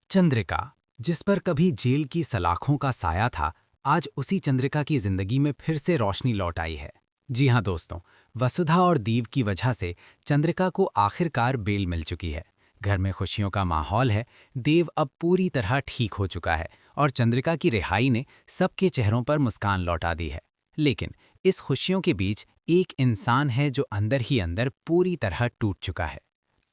चंद्रिका, जिस पर कभी जेल की सलाखों का साया था, आज उसी चंद्रिका की जिंदगी में फिर से रोशनी लौट आई है। जी हाँ दोस्तों, वसुधा और दीव की वजह से चंद्रिका को आखिरकार बेल मिल चुकी है। घर में खुशियों का माहौल है। देव अब पूरी तरह ठीक हो चुका है और चंद्रिका की रिहाई ने सबके चेहरों पर मुस्कान लौटा दी है। लेकिन इस खुशियों के बीच एक इंसान है जो अंदर ही अंदर पूरी तरह टूट चुका है।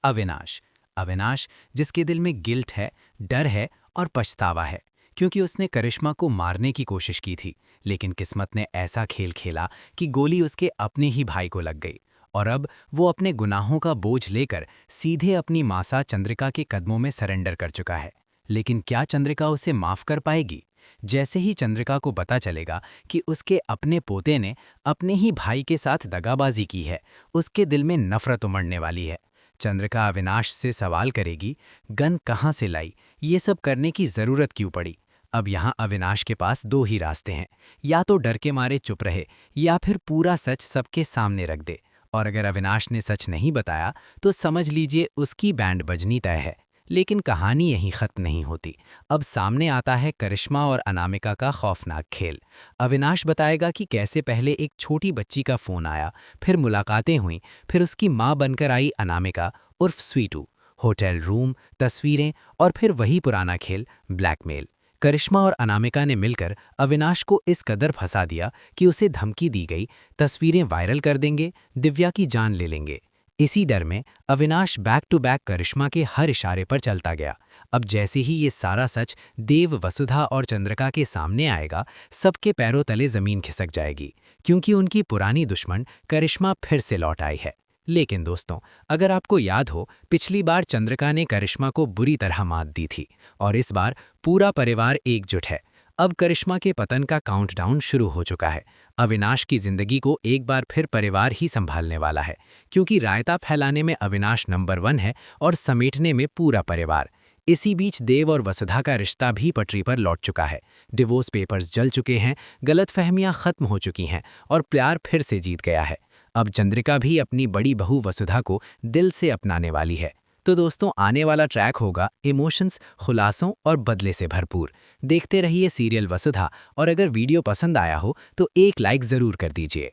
अविनाश। अविनाश, जिसके दिल में गिल्ट है, डर है और पछतावा है, क्योंकि उसने करिश्मा को मारने की कोशिश की थी, लेकिन किस्मत ने ऐसा खेल खेला कि गोली उसके अपने ही भाई को लग गई। और अब वो अपने गुनाहों का बोझ लेकर सीधे अपनी मासा चंद्रिका के कदमों में सरेंडर कर चुका है। लेकिन क्या चंद्रिका उसे माफ कर पाएगी? जैसे ही चंद्रिका को पता चलेगा कि उसके अपने पोते ने अपने ही भाई के साथ दगाबाजी की है, उसके दिल में नफरत उमड़ने वाली है। चंद्रिका अविनाश से सवाल करेगी, गन कहाँ से लाई, ये सब करने की जरूरत क्यों पड़ी? अब यहाँ अविनाश के पास दो ही रास्ते हैं, या तो डर के मारे चुप रहे या फिर पूरा सच सबके सामने रख दे। और अगर अविनाश ने सच नहीं बताया तो समझ लीजिए उसकी बैंड बजनी तय है। लेकिन कहानी यहीं खत्म नहीं होती। अब सामने आता है करिश्मा और अनामिका का खौफनाक खेल। अविनाश बताएगा कि कैसे पहले एक छोटी बच्ची का फोन आया, फिर मुलाकातें हुईं, फिर उसकी माँ बनकर आई अनामिका उर्फ स्वीटू। होटल रूम, तस्वीरें और फिर वही पुराना खेल, ब्लैकमेल। करिश्मा और अनामिका ने मिलकर अविनाश को इस कदर फंसा दिया कि उसे धमकी दी गई, तस्वीरें वायरल कर देंगे, दिव्या की जान ले लेंगे। इसी डर में अविनाश बैक टू बैक करिश्मा के हर इशारे पर चलता गया। अब जैसे ही ये सारा सच देव, वसुधा और चंद्रिका के सामने आएगा, सबके पैरों तले जमीन खिसक जाएगी, क्योंकि उनकी पुरानी दुश्मन करिश्मा फिर से लौट आई है। लेकिन दोस्तों, अगर आपको याद हो, पिछली बार चंद्रिका ने करिश्मा को बुरी तरह मात दी थी और इस बार पूरा परिवार एकजुट है। अब करिश्मा के पतन का काउंटडाउन शुरू हो चुका है। अविनाश की जिंदगी को एक बार फिर परिवार ही संभालने वाला है, क्योंकि रायता फैलाने में अविनाश नंबर 1 है और समेटने में पूरा परिवार। इसी बीच देव और वसुधा का रिश्ता भी पटरी पर लौट चुका है। डिवोर्स पेपर्स जल चुके हैं, गलतफहमियां खत्म हो चुकी हैं और प्यार फिर से जीत गया है। अब चंद्रिका भी अपनी बड़ी बहू वसुधा को दिल से अपनाने वाली है। तो दोस्तों, आने वाला ट्रैक होगा इमोशंस, खुलासों और बदले से भरपूर। देखते रहिए सीरियल वसुधा, और अगर वीडियो पसंद आया हो तो एक लाइक ज़रूर कर दीजिए।